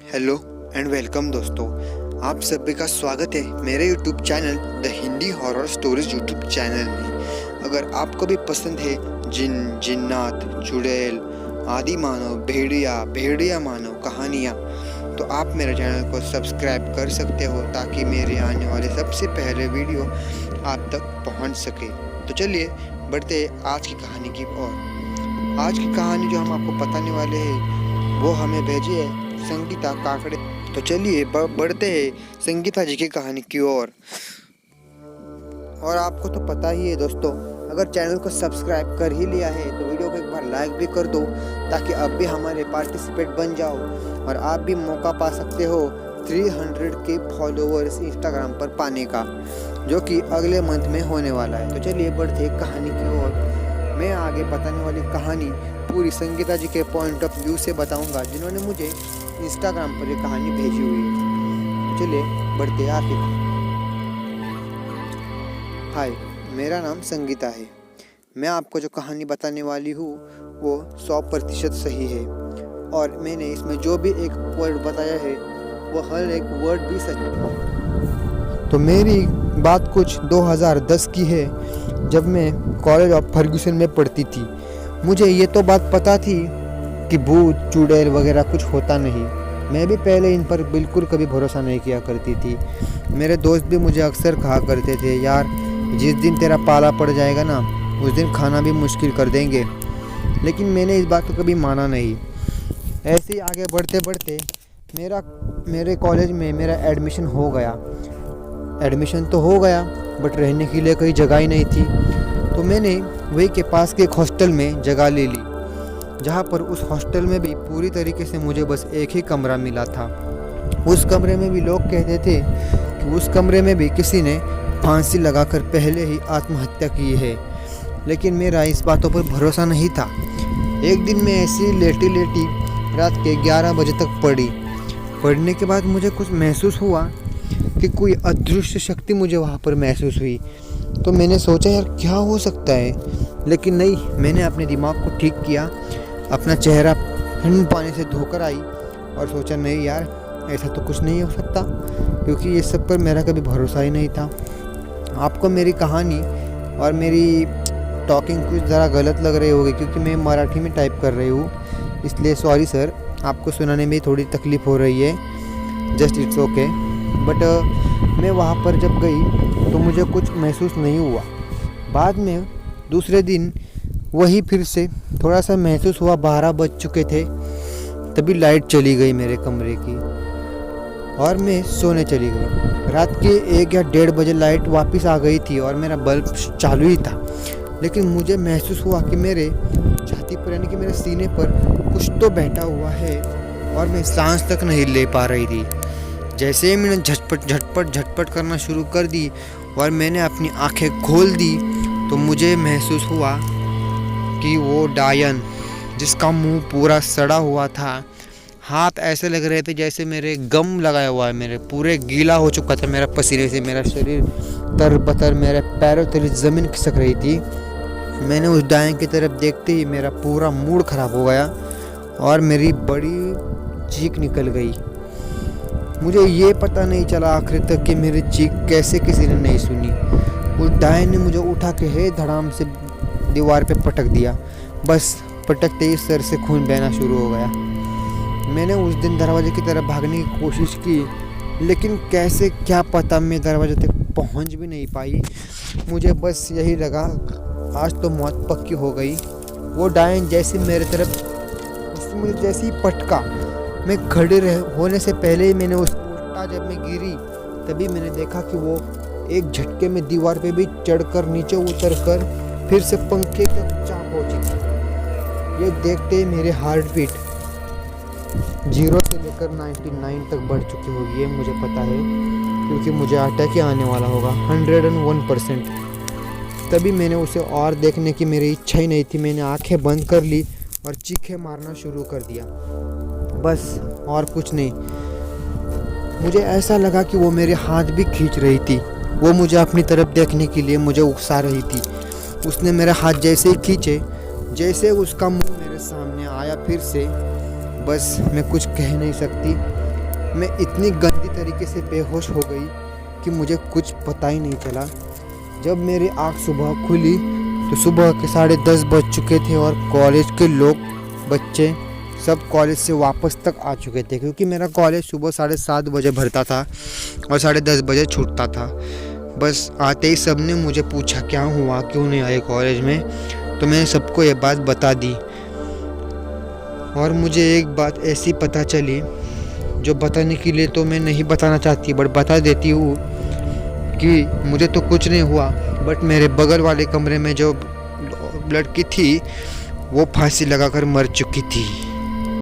Hello and welcome दोस्तों, आप सभी का स्वागत है मेरे YouTube channel the Hindi horror stories YouTube channel में। अगर आपको भी पसंद है जिन, जिन्नात, चुड़ैल, आदि मानव, भेड़िया मानव कहानियाँ, तो आप मेरे चैनल को सब्सक्राइब कर सकते हो ताकि मेरे आने वाले सबसे पहले वीडियो आप तक पहुंच सके। तो चलिए बढ़ते हैं आज की कहानी की ओर। आज की कहानी जो हम आपको बताने वाले हैं वो हमें भेजी है संगीता काकड़े। तो चलिए बढ़ते हैं संगीता जी की कहानी की ओर। और आपको तो पता ही है दोस्तों, अगर चैनल को सब्सक्राइब कर ही लिया है तो वीडियो को एक बार लाइक भी कर दो ताकि अब भी हमारे पार्टिसिपेट बन जाओ और आप भी मौका पा सकते हो 300 के फॉलोअर्स इंस्टाग्राम पर पाने का, जो कि अगले मंथ में होने वाला है। तो चलिए बढ़ते हैं कहानी की ओर। मैं आगे बताने वाली कहानी पूरी संगीता जी के पॉइंट ऑफ व्यू से बताऊंगा, जिन्होंने मुझे इंस्टाग्राम पर ये कहानी भेजी हुई है। तो चलिए बढ़ते आगे। हाय, मेरा नाम संगीता है। मैं आपको जो कहानी बताने वाली हूँ वो 100% सही है और मैंने इसमें जो भी एक वर्ड बताया है वो हर एक वर्ड भी सच है। तो मेरी बात कुछ 2010 की है, जब मैं कॉलेज ऑफ फर्ग्यूसन में पढ़ती थी। मुझे ये तो बात पता थी कि भूत चुड़ैल वगैरह कुछ होता नहीं। मैं भी पहले इन पर बिल्कुल कभी भरोसा नहीं किया करती थी। मेरे दोस्त भी मुझे अक्सर कहा करते थे, यार जिस दिन तेरा पाला पड़ जाएगा ना, उस दिन खाना भी मुश्किल कर देंगे। लेकिन मैंने इस बात को कभी माना नहीं। ऐसे ही आगे बढ़ते बढ़ते मेरे कॉलेज में मेरा एडमिशन हो गया। एडमिशन तो हो गया बट रहने के लिए कोई जगह ही नहीं थी। तो मैंने वही के पास के एक हॉस्टल में जगह ले ली, जहाँ पर उस हॉस्टल में भी पूरी तरीके से मुझे बस एक ही कमरा मिला था। उस कमरे में भी लोग कहते थे कि उस कमरे में भी किसी ने फांसी लगाकर पहले ही आत्महत्या की है, लेकिन मेरा इस बातों पर भरोसा नहीं था। एक दिन मैं ऐसी लेटी लेटी रात के 11 बजे तक पढ़ने के बाद मुझे कुछ महसूस हुआ कि कोई अदृश्य शक्ति मुझे वहाँ पर महसूस हुई। तो मैंने सोचा यार क्या हो सकता है, लेकिन नहीं, मैंने अपने दिमाग को ठीक किया, अपना चेहरा ठंडे पानी से धोकर आई और सोचा नहीं यार ऐसा तो कुछ नहीं हो सकता, क्योंकि ये सब पर मेरा कभी भरोसा ही नहीं था। आपको मेरी कहानी और मेरी टॉकिंग कुछ ज़रा गलत लग रही होगी क्योंकि मैं मराठी में टाइप कर रही हूँ, इसलिए सॉरी सर, आपको सुनाने में थोड़ी तकलीफ़ हो रही है, जस्ट इट्स ओके। बट मैं वहाँ पर जब गई तो मुझे कुछ महसूस नहीं हुआ। बाद में दूसरे दिन वही फिर से थोड़ा सा महसूस हुआ। 12 बज चुके थे, तभी लाइट चली गई मेरे कमरे की और मैं सोने चली गई। रात के 1 या 1:30 बजे लाइट वापस आ गई थी और मेरा बल्ब चालू ही था, लेकिन मुझे महसूस हुआ कि मेरे छाती पर यानी कि मेरे सीने पर कुछ तो बैठा हुआ है और मैं सांस तक नहीं ले पा रही थी। जैसे ही मैंने झटपट करना शुरू कर दी और मैंने अपनी आंखें खोल दी तो मुझे महसूस हुआ कि वो डायन, जिसका मुंह पूरा सड़ा हुआ था, हाथ ऐसे लग रहे थे जैसे मेरे गम लगाया हुआ है, मेरे पूरे गीला हो चुका था मेरा पसीने से, मेरा शरीर तरबतर, मेरे पैरों तले ज़मीन खिसक रही थी। मैंने उस डायन की तरफ देखते ही मेरा पूरा मूड ख़राब हो गया और मेरी बड़ी चीख निकल गई। मुझे ये पता नहीं चला आखिर तक कि मेरी चीख कैसे किसी ने नहीं सुनी। उस डायन ने मुझे उठा के हे धड़ाम से दीवार पे पटक दिया। बस पटकते ही सर से खून बहना शुरू हो गया। मैंने उस दिन दरवाजे की तरफ भागने की कोशिश की, लेकिन कैसे क्या पता मैं दरवाजे तक पहुंच भी नहीं पाई। मुझे बस यही लगा आज तो मौत पक्की हो गई। वो डायन जैसे मेरे तरफ उसने जैसे ही पटका, मैं खड़े होने से पहले ही मैंने उसको उल्टा जब मैं गिरी तभी मैंने देखा कि वो एक झटके में दीवार पे भी चढ़कर नीचे उतरकर फिर से पंखे तक जा पहुंची। ये देखते ही मेरे हार्ट बीट 0 से लेकर 99 तक बढ़ चुकी होगी, ये मुझे पता है, क्योंकि मुझे अटैक ही आने वाला होगा 101%। तभी मैंने उसे और देखने की मेरी इच्छा ही नहीं थी। मैंने आंखें बंद कर ली और चीखें मारना शुरू कर दिया, बस और कुछ नहीं। मुझे ऐसा लगा कि वो मेरे हाथ भी खींच रही थी, वो मुझे अपनी तरफ देखने के लिए मुझे उकसा रही थी। उसने मेरे हाथ जैसे ही खींचे, जैसे उसका मुंह मेरे सामने आया फिर से, बस मैं कुछ कह नहीं सकती। मैं इतनी गंदी तरीके से बेहोश हो गई कि मुझे कुछ पता ही नहीं चला। जब मेरी आँख सुबह खुली तो सुबह के 10:30 बज चुके थे और कॉलेज के लोग, बच्चे सब कॉलेज से वापस तक आ चुके थे, क्योंकि मेरा कॉलेज सुबह 7:30 बजे भरता था और 10:30 बजे छूटता था। बस आते ही सब ने मुझे पूछा क्या हुआ, क्यों नहीं आए कॉलेज में। तो मैंने सबको ये बात बता दी और मुझे एक बात ऐसी पता चली जो बताने के लिए तो मैं नहीं बताना चाहती, बट बता देती हूँ कि मुझे तो कुछ नहीं हुआ, बट मेरे बगल वाले कमरे में जो लड़की थी वो फांसी लगाकर मर चुकी थी।